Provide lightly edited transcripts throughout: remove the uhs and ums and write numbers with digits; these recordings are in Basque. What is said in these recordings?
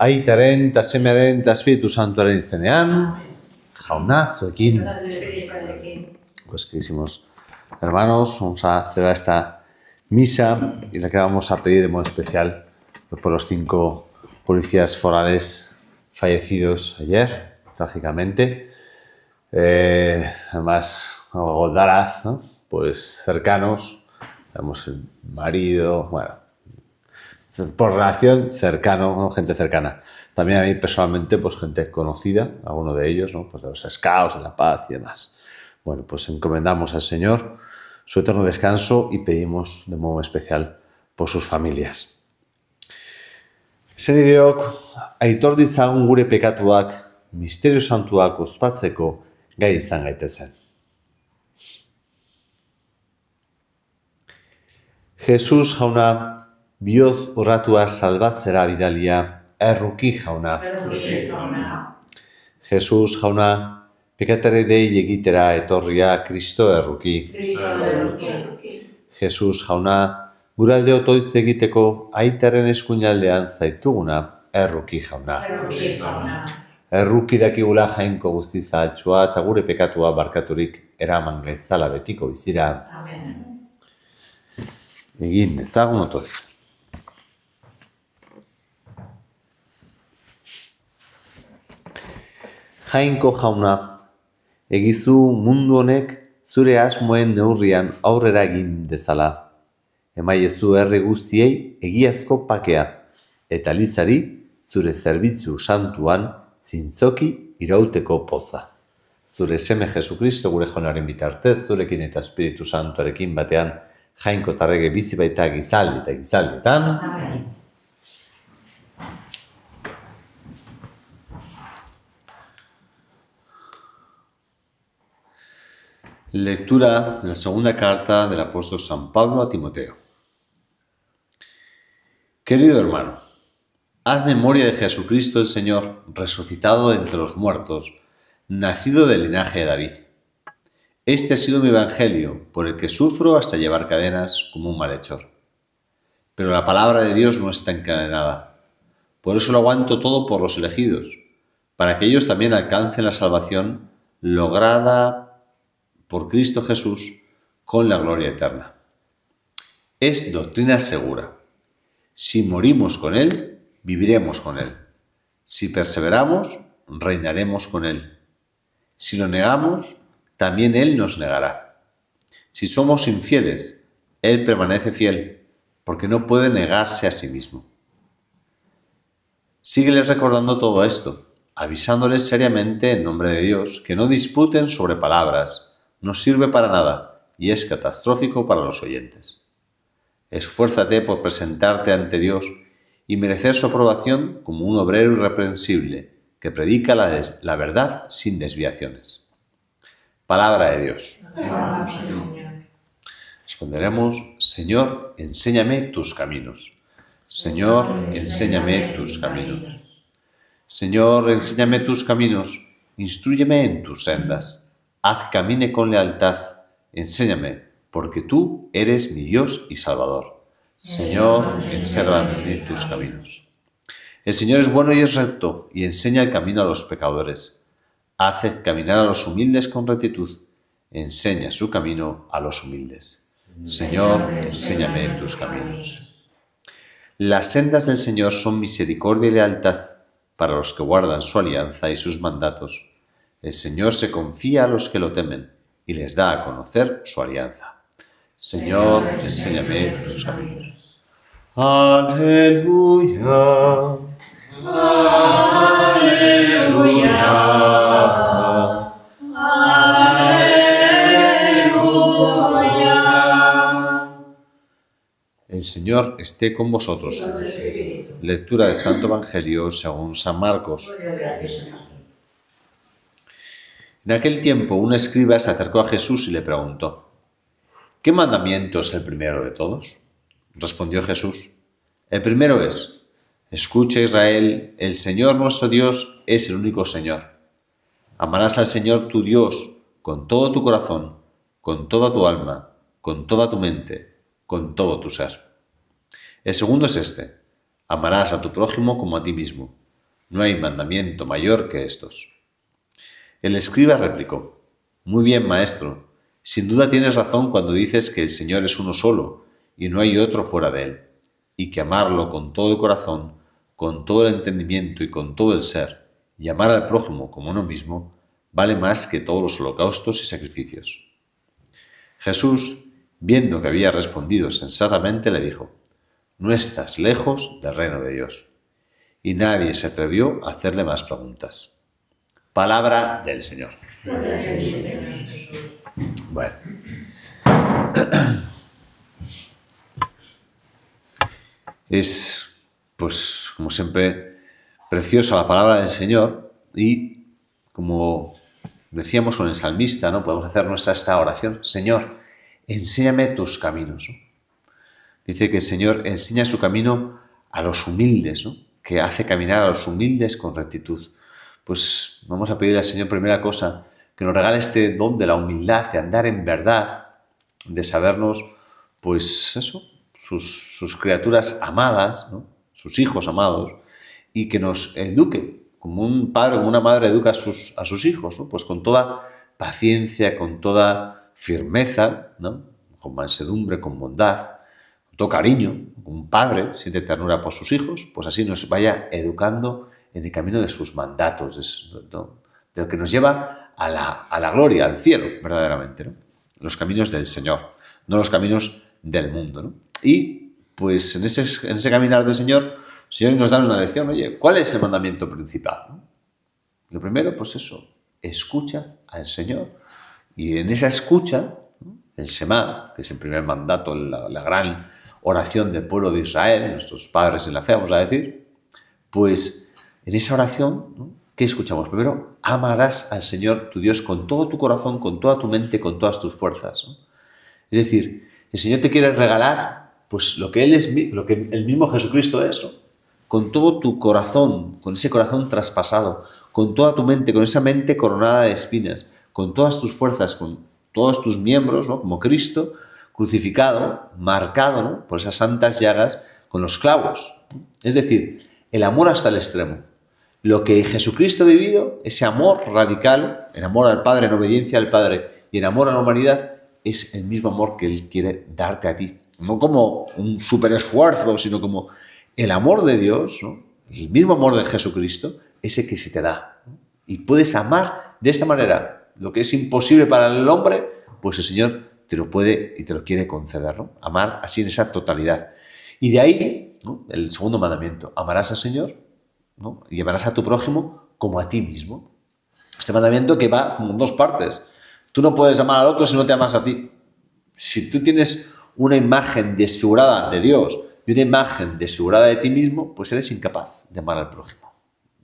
Aitaren, eta Semearen, eta Espíritu Santuaren izenean, jauna zuekin. Pues queridísimos hermanos, vamos a celebrar esta misa y la que vamos a pedir de modo especial por los 5 policías forales fallecidos ayer, trágicamente. Además, Goldaraz, ¿no? Pues cercanos, digamos, el marido, bueno, por relación cercano, ¿no? Gente cercana. También a mí personalmente, pues gente conocida, alguno de ellos, ¿no? Pues de los Scouts, de La Paz y demás. Bueno, pues encomendamos al Señor su eterno descanso y pedimos de modo especial por sus familias. Senideok, aitor ditzagun gure pekatuak, misterio santuak ospatzeko gai izan gaitezen. Jesus jauna, bihotz urratua salbatzera bidalia, erruki jauna. Jesus jauna, pekatare dei egitera etorria Kristo erruki. Jesus jauna, guralde otoitz egiteko aitaren eskuinaldean zaituguna, erruki jauna. Erruki dakigula jainko guzti zahaltsua eta gure pekatua barkaturik eraman gaitzala betiko bizira. Egin ezagun otoitz. Jainko jauna, egizu mundu honek zure asmoen neurrian aurrera egin dezala. Emaiezu herri guztiei egiazko pakea, eta Lizari zure zerbitzu santuan zintzoki irauteko poza. Zure seme Jesukristo gure jaunaren bitartez, zurekin eta Espiritu Santuarekin batean, jainko tarrege bizi baita gizaldi eta gizaldietan. Amen. Lectura de la segunda carta del apóstol San Pablo a Timoteo. Querido hermano, haz memoria de Jesucristo el Señor, resucitado de entre los muertos, nacido del linaje de David. Este ha sido mi evangelio, por el que sufro hasta llevar cadenas como un malhechor. Pero la palabra de Dios no está encadenada. Por eso lo aguanto todo por los elegidos, para que ellos también alcancen la salvación lograda por Cristo Jesús con la gloria eterna. Es doctrina segura. Si morimos con Él, viviremos con Él. Si perseveramos, reinaremos con Él. Si lo negamos, también Él nos negará. Si somos infieles, Él permanece fiel, porque no puede negarse a sí mismo. Sígueles recordando todo esto, avisándoles seriamente en nombre de Dios que no disputen sobre palabras. No sirve para nada y es catastrófico para los oyentes. Esfuérzate por presentarte ante Dios y merecer su aprobación como un obrero irreprensible que predica la verdad sin desviaciones. Palabra de Dios. Responderemos: Señor, enséñame tus caminos. Señor, enséñame tus caminos. Señor, enséñame tus caminos, instrúyeme en tus sendas. Haz camine con lealtad, enséñame, porque tú eres mi Dios y Salvador. Señor, enséñame tus caminos. El Señor es bueno y es recto, y enseña el camino a los pecadores. Hace caminar a los humildes con rectitud, enseña su camino a los humildes. Señor, enséñame tus caminos. Las sendas del Señor son misericordia y lealtad para los que guardan su alianza y sus mandatos. El Señor se confía a los que lo temen y les da a conocer su alianza. Señor, enséñame tus caminos. Aleluya. Aleluya. Aleluya. El Señor esté con vosotros. Lectura del Santo Evangelio según San Marcos. En aquel tiempo, un escriba se acercó a Jesús y le preguntó: ¿qué mandamiento es el primero de todos? Respondió Jesús: el primero es: escucha Israel, el Señor nuestro Dios es el único Señor. Amarás al Señor tu Dios con todo tu corazón, con toda tu alma, con toda tu mente, con todo tu ser. El segundo es este: amarás a tu prójimo como a ti mismo. No hay mandamiento mayor que estos. El escriba replicó: Muy bien, maestro. Sin duda tienes razón cuando dices que el Señor es uno solo y no hay otro fuera de él, y que amarlo con todo el corazón, con todo el entendimiento y con todo el ser, y amar al prójimo como uno mismo, vale más que todos los holocaustos y sacrificios. Jesús, viendo que había respondido sensatamente, le dijo: No estás lejos del reino de Dios. Y nadie se atrevió a hacerle más preguntas. Palabra del Señor. Bueno. Es, pues, como siempre, preciosa la palabra del Señor y, como decíamos con el salmista, ¿no? Podemos hacer esta oración: Señor, enséñame tus caminos, ¿no? Dice que el Señor enseña su camino a los humildes, ¿no? Que hace caminar a los humildes con rectitud. Pues vamos a pedirle al Señor, primera cosa, que nos regale este don de la humildad, de andar en verdad, de sabernos, pues eso, sus criaturas amadas, ¿no? Sus hijos amados, y que nos eduque, como un padre o una madre educa a sus hijos, ¿no? Pues con toda paciencia, con toda firmeza, ¿no? Con mansedumbre, con bondad, con todo cariño. Un padre siente ternura por sus hijos, pues así nos vaya educando en el camino de sus mandatos, de lo que nos lleva a la gloria, al cielo, verdaderamente, ¿no? Los caminos del Señor, no los caminos del mundo, ¿no? Y pues en ese caminar del Señor, el Señor nos da una lección. Oye, ¿cuál es el mandamiento principal, ¿no? Lo primero, pues eso, escucha al Señor. Y en esa escucha, ¿no? El Shema, que es el primer mandato, la gran oración del pueblo de Israel, nuestros padres en la fe, vamos a decir, pues en esa oración, ¿no? ¿Qué escuchamos? Primero, amarás al Señor tu Dios con todo tu corazón, con toda tu mente, con todas tus fuerzas, ¿no? Es decir, el Señor te quiere regalar pues lo que Él es, lo que el mismo Jesucristo es, ¿no? Con todo tu corazón, con ese corazón traspasado, con toda tu mente, con esa mente coronada de espinas, con todas tus fuerzas, con todos tus miembros, ¿no? Como Cristo, crucificado, marcado, ¿no? Por esas santas llagas con los clavos. Es decir, el amor hasta el extremo. Lo que Jesucristo ha vivido, ese amor radical, el amor al Padre, en obediencia al Padre y en amor a la humanidad, es el mismo amor que Él quiere darte a ti. No como un super esfuerzo, sino como el amor de Dios, ¿no? El mismo amor de Jesucristo, ese que se te da, ¿no? Y puedes amar de esta manera lo que es imposible para el hombre, pues el Señor te lo puede y te lo quiere conceder, ¿no? Amar así en esa totalidad. Y de ahí, ¿no? El segundo mandamiento: amarás al Señor, ¿no? Y amarás a tu prójimo como a ti mismo. Este mandamiento que va como en dos partes. Tú no puedes amar al otro si no te amas a ti. Si tú tienes una imagen desfigurada de Dios y una imagen desfigurada de ti mismo, pues eres incapaz de amar al prójimo.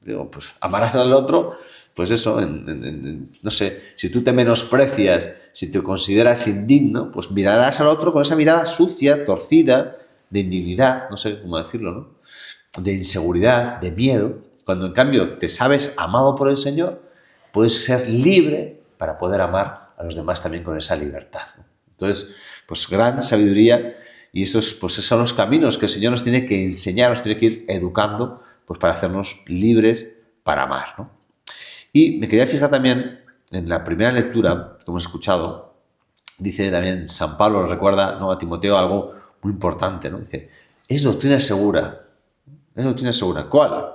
Digo, pues amarás al otro, pues eso, no sé, si tú te menosprecias, si te consideras indigno, pues mirarás al otro con esa mirada sucia, torcida, de indignidad, no sé cómo decirlo, ¿no? De inseguridad, de miedo. Cuando en cambio te sabes amado por el Señor, puedes ser libre para poder amar a los demás también con esa libertad, ¿no? Entonces, pues gran sabiduría, y estos pues son los caminos que el Señor nos tiene que enseñar, nos tiene que ir educando, pues para hacernos libres para amar, ¿no? Y me quería fijar también en la primera lectura que hemos escuchado. Dice también San Pablo, recuerda, ¿no?, a Timoteo algo muy importante, ¿no? Dice, es doctrina segura. Es doctrina segura. ¿Cuál?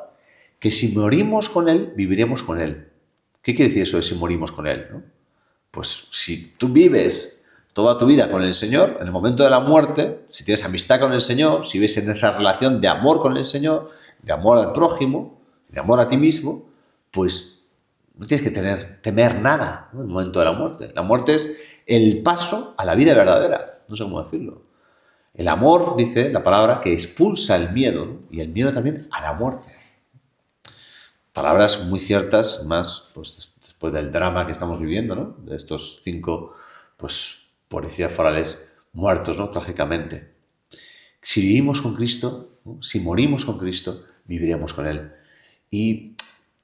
Que si morimos con Él, viviremos con Él. ¿Qué quiere decir eso de si morimos con Él, ¿no? Pues si tú vives toda tu vida con el Señor, en el momento de la muerte, si tienes amistad con el Señor, si vives en esa relación de amor con el Señor, de amor al prójimo, de amor a ti mismo, pues no tienes que temer nada, ¿no?, en el momento de la muerte. La muerte es el paso a la vida verdadera, no sé cómo decirlo. El amor, dice la palabra, que expulsa el miedo, ¿no? Y el miedo también a la muerte. Palabras muy ciertas, más pues después del drama que estamos viviendo, ¿no?, de estos 5 pues policías forales muertos, ¿no?, trágicamente. Si vivimos con Cristo, ¿no?, si morimos con Cristo, viviremos con Él. Y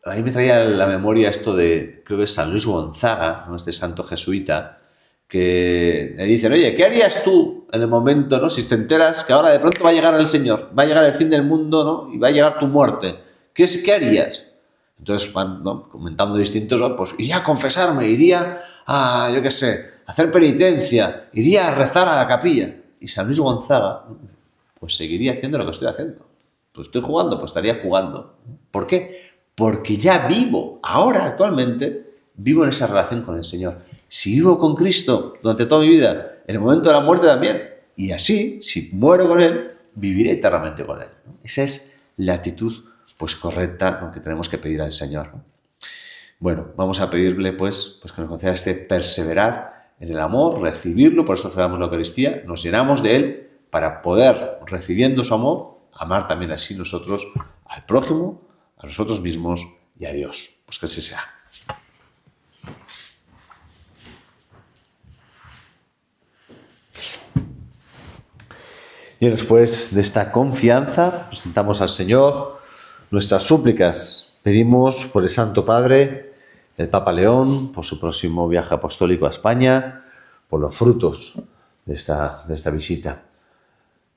a mí me traía a la memoria esto de, creo que es San Luis Gonzaga, ¿no?, este santo jesuita, que le dicen, oye, ¿qué harías tú en el momento, ¿no?, si te enteras que ahora de pronto va a llegar el Señor, va a llegar el fin del mundo, ¿no?, y va a llegar tu muerte? ¿Qué harías? Entonces van, ¿no?, comentando distintos, ¿no? Pues iría a confesarme, iría a, yo qué sé, a hacer penitencia, iría a rezar a la capilla. Y San Luis Gonzaga, pues seguiría haciendo lo que estoy haciendo. Pues estoy jugando, pues estaría jugando. ¿Por qué? Porque ya vivo, ahora, actualmente, vivo en esa relación con el Señor. Si vivo con Cristo durante toda mi vida, en el momento de la muerte también, y así, si muero con Él, viviré eternamente con Él, ¿no? Esa es la actitud, pues, correcta, ¿no?, que tenemos que pedir al Señor, ¿no? Bueno, vamos a pedirle, pues que nos conceda este perseverar en el amor, recibirlo, por eso celebramos la Eucaristía, nos llenamos de Él para poder, recibiendo su amor, amar también así nosotros al prójimo, a nosotros mismos y a Dios. Pues que así sea. Y después de esta confianza, presentamos al Señor nuestras súplicas. Pedimos por el Santo Padre, el Papa León, por su próximo viaje apostólico a España, por los frutos de esta visita.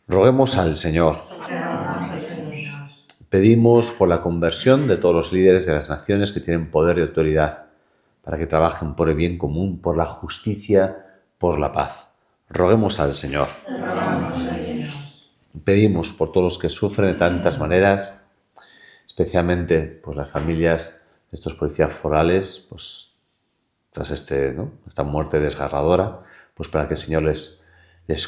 Roguemos al Señor. Pedimos por la conversión de todos los líderes de las naciones que tienen poder y autoridad, para que trabajen por el bien común, por la justicia, por la paz. Roguemos al Señor. Pedimos por todos los que sufren de tantas maneras, especialmente pues, las familias de estos policías forales, pues, tras esta muerte desgarradora, pues para que el Señor les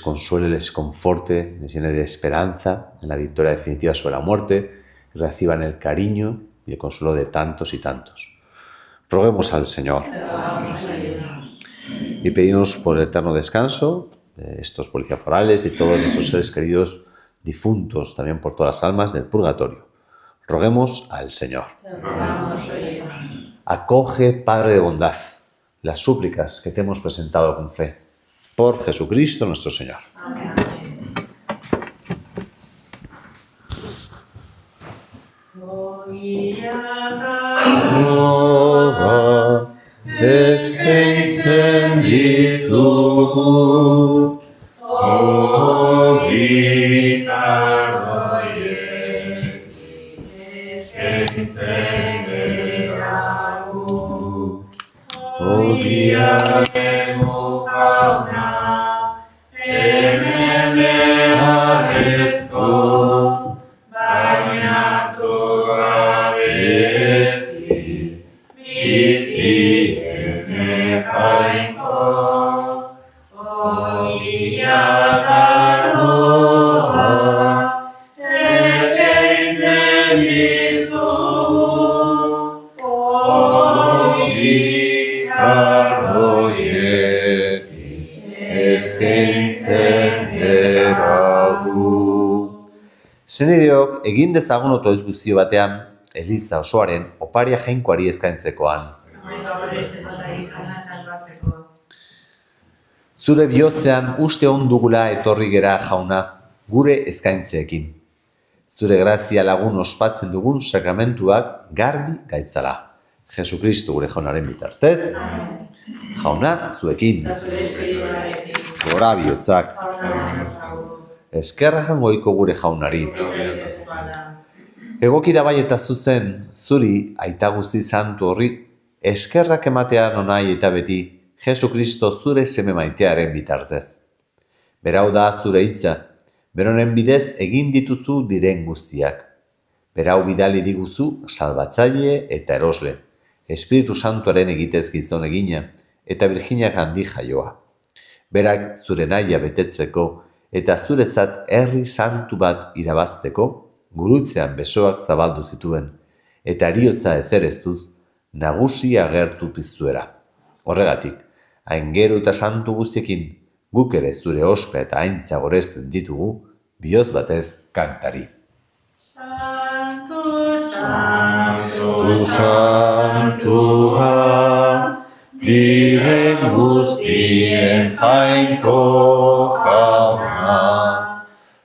consuele, les conforte, les llene de esperanza en la victoria definitiva sobre la muerte, y reciban el cariño y el consuelo de tantos y tantos. Roguemos al Señor. Y pedimos por el eterno descanso de estos policías forales y todos nuestros seres queridos difuntos, también por todas las almas del purgatorio. Roguemos al Señor. Acoge, Padre de bondad, las súplicas que te hemos presentado con fe. Por Jesucristo nuestro Señor. Amén. Senediok, egin dezagun otoiz guztio batean, Eliza osoaren oparia jainkoari eskaintzekoan. Zure bihotzean uste ondugula etorri gera, Jauna, gure eskaintzeekin. Zure grazia lagun ospatzen dugun sakramentuak garbi gaitzala. Jesukristo gure Jaunaren bitartez. Jauna zuekin. Gora bihotzak. Eskerra jangoiko gure Jaunari. Egoki da bai eta zuzen, zuri aitaguzi santu horri, eskerrak ematea nonai eta beti, Jesukristo zure seme maitearen bitartez. Berau da zure hitza, beronen bidez egin dituzu diren guztiak. Berau bidali diguzu salbatzaile eta erosle, Espiritu Santuaren egitez gizon egina, eta Virginia handi jaioa. Berak zure nahia betetzeko, eta zuretzat herri santu bat irabazteko, gurutzean besoak zabaldu zituen, eta heriotza ezereztuz, nagusi agertu piztuera. Horregatik, aingeru eta santu guztiekin, guk ere zure ospe eta aintza gorezten ditugu, bihotz batez kantari. Santu, santu, santua, diren guztien jainko Jauna,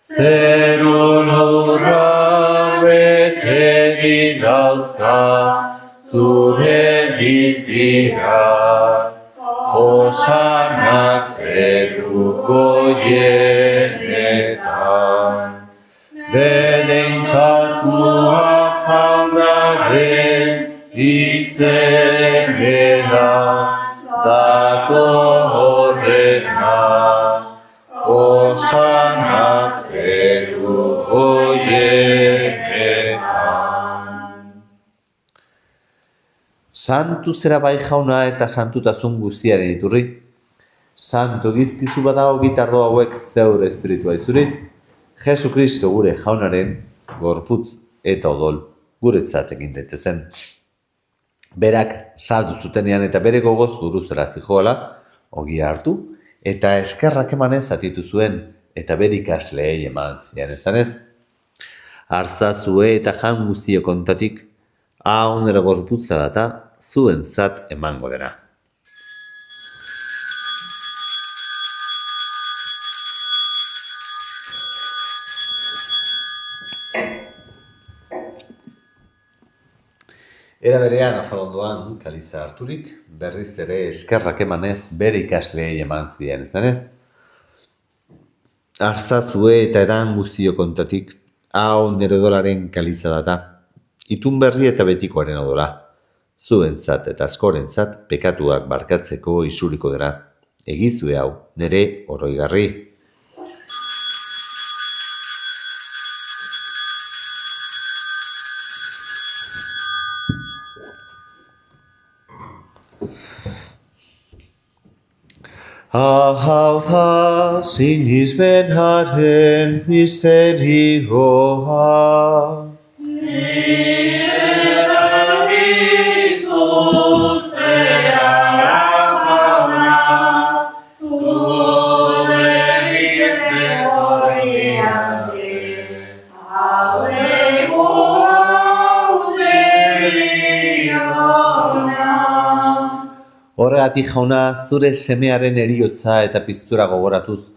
zeru lurra bete didauzka zure diztirak, Osana zeru goienetan, bedenkatua Jauna izenera, datorrena, osana zeru hoietan. Santu zera bai jauna eta santutasun guztiaren iturri. Santo gizkizu badago gitardo hauek zeure espiritua izuriz, Jesu Kristo gure jaunaren gorputz eta odol guretzat egin daitezen. Berak saldu zutenean eta bere gogoz uruzera zijoala, ogia hartu, eta eskerrak emanez atitu zuen, eta bere ikasleei eman zian ezanez. Artzazue eta jan guzio kontatik, hau nire gorputza data, zuen zat emango dena. Era berean afalondoan kaliza harturik, berriz ere eskerrak emanez bere ikasleei eman ziren ezanez. Artzazue eta edan guzio kontatik, hau nire odolaren kaliza data, itun berri eta betikoaren odola, zuentzat eta askorentzat pekatuak barkatzeko isuriko dira, egizue hau nire oroigarri. Hau da sinismenaren misterioa. Horregatik jauna, zure semearen eriotza eta piztura gogoratuz,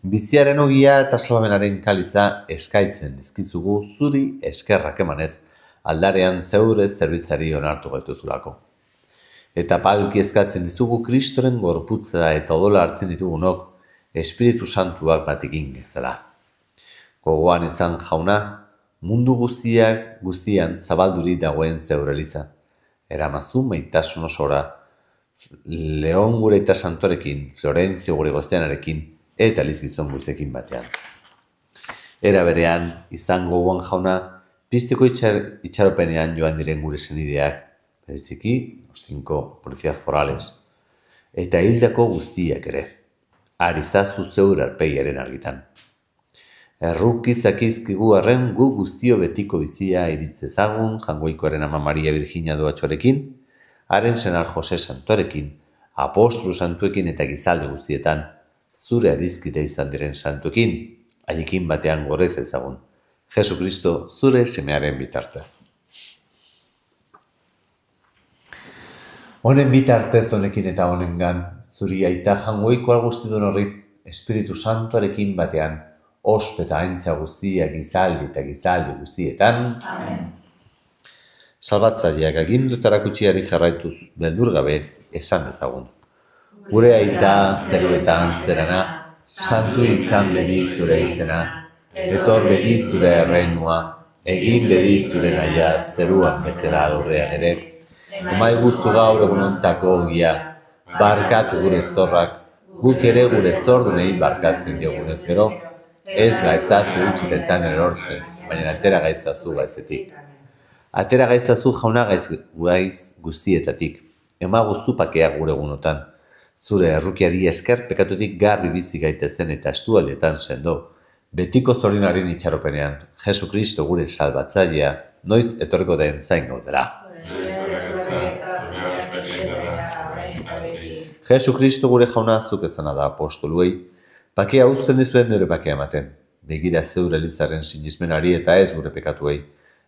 biziaren ogia eta salamenaren kaliza eskaitzen dizkizugu zuri eskerrak emanez, aldarean zeure zerbitzari onartu gaituzulako. Eta palki eskatzen dizugu Kristoren gorputza eta odola hartzen ditugunok, Espiritu Santuak batekin gezela. Gogoan izan jauna, mundu guztian zabalduri dagoen zeure eliza. Eramazu maitasun osora, Leon gure eta santorekin, Florentzio gure gozteanarekin, eta lizgizon guztekin batean. Era berean, izan gogoan jauna, pizteko itxaropenean joan diren gure senideak, bereziki, los 5 policías forales, eta hildako guztiak ere, arizazu zeur arpeiaren argitan. Errukizakizkigu arren gu guztio betiko bizia iritzezagun, Jangoikoaren ama Maria Virginia doatxoarekin, haren senar Jose Santorekin, apostolu santuekin eta gizalde guztietan, zure adizkide izan diren santuekin, haiekin batean gorez ezagun. Jesu Kristo zure semearen bitartez. Honen bitartez honekin eta honengan, zuri aita Jangoikoa guztidun horri, Espiritu Santuarekin batean, ospeta aintza guztia gizaldi eta gizaldi guztietan. Amen. Salbatzaileak agindutara kutsiari jarraituz beldur gabe esan dezagun. Gure aita zeruetan zerana, santu izan bedi zure izena, etor bedi zure erreinua, egin bedi zure naia zeruan bezala aurrean ere. Emaiguzu gaur egunontako ogia, barkatu gure zorrak, guk ere gure zordunei barkatzen diogunez gero, ez gaizazu utxitetan erortzen, baina atera gaizazu gaizetik. Atera gaizazu jauna gaiz guztietatik, ema guztupakeak gure egunotan. Zure errukiari esker pekatutik garbi bizi gaitezen eta estualdetan sendo. Betiko zorinaren itxaropenean, Jesu Kristo gure salbatzailea, noiz etorriko den zain gaudela. Jesu Kristo gure jauna zuk ezana da apostoluei, pakea uzten dizuen nire pakea ematen. Begira zeure elizaren sinismenari eta ez gure pekatuei.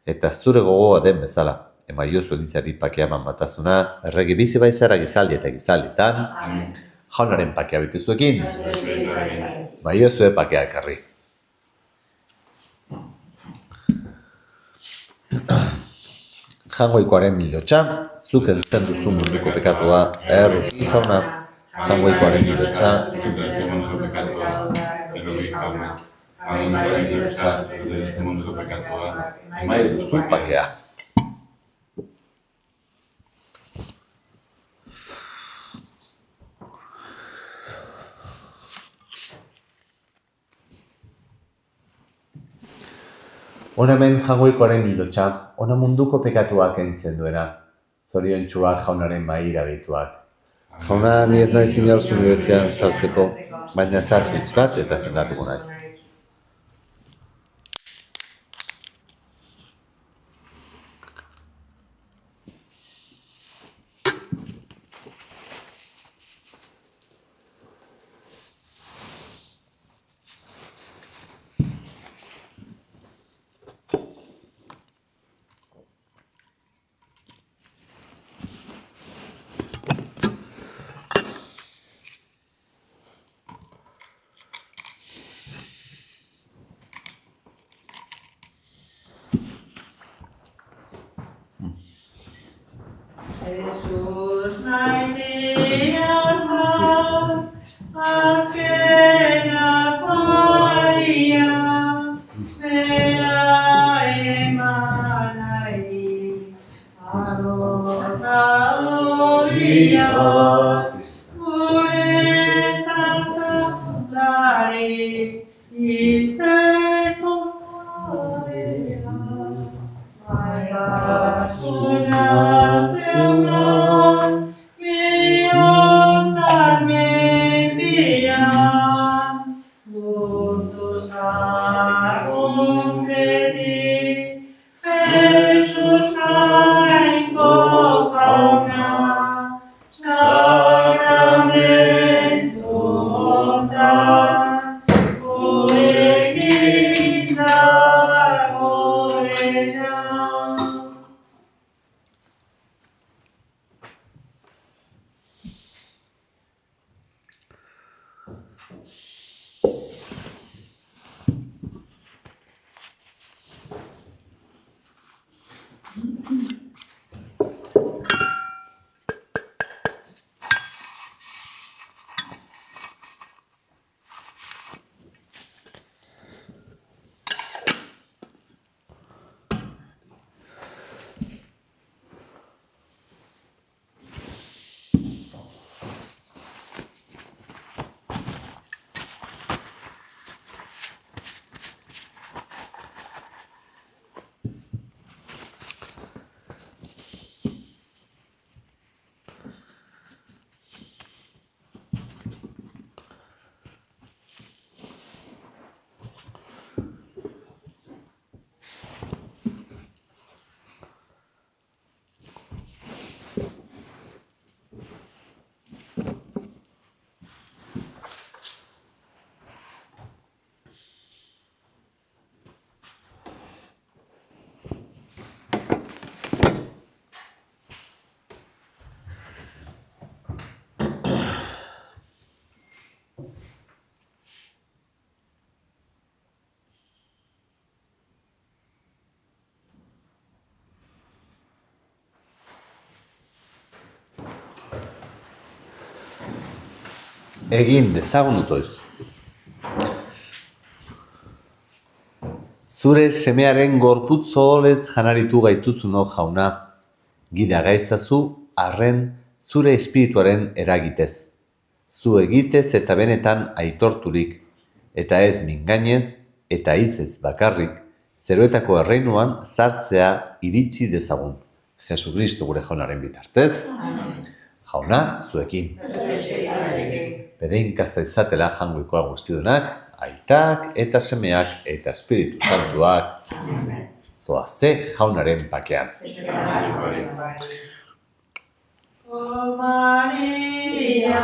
Eta zure gogoa den bezala, emaiozu editzari pakeaman batasuna, erregi bizi baizara gizaldi eta gizalditan, jaunaren pakea bitizuekin, maiozue pakea ekarri. Jangoikoaren mildotxa, zuk entzen duzu munduko pekatua, erruki jauna, Jangoikoaren mildotxa, zuk entzen duzu pekatua, erruki jauna. Jangoikoaren mildotxa, zuk entzen duzu pekatua, emai duzu pakea. Hona hemen jagoikoaren hildotxa, hona munduko pekatuak entzen duena, zoriontsuak jaunaren maira behituak. Jauna, ni ez naiz inor unibertsian sartzeko, baina zazpitz bat eta sendatuko naiz. Jesus nahi azkena faria, zera eman nahi, arrota horia, guretzat zatlari, hiltzeko farea, maitasuna zeukan, bihotza mendian, gurtu zagun beti, Jesus jainko jauna, sakramentu hontan, gurekin dagoena. Egin dezagun utoiz. Zure semearen gorputz oholez janaritu gaituzuno jauna, gida gaizazu arren zure espirituaren eragitez. Zu egitez eta benetan aitorturik, eta ez mingainez eta hitzez bakarrik, zeroetako erreinuan sartzea iritsi dezagun. Jesucristo gure jaunaren bitartez. Jauna, zuekin. Bedeinkaza izatela jangoikoa guztidunak, aitak eta semeak eta espiritu santuak. Zoazte jaunaren pakean. Oh Maria,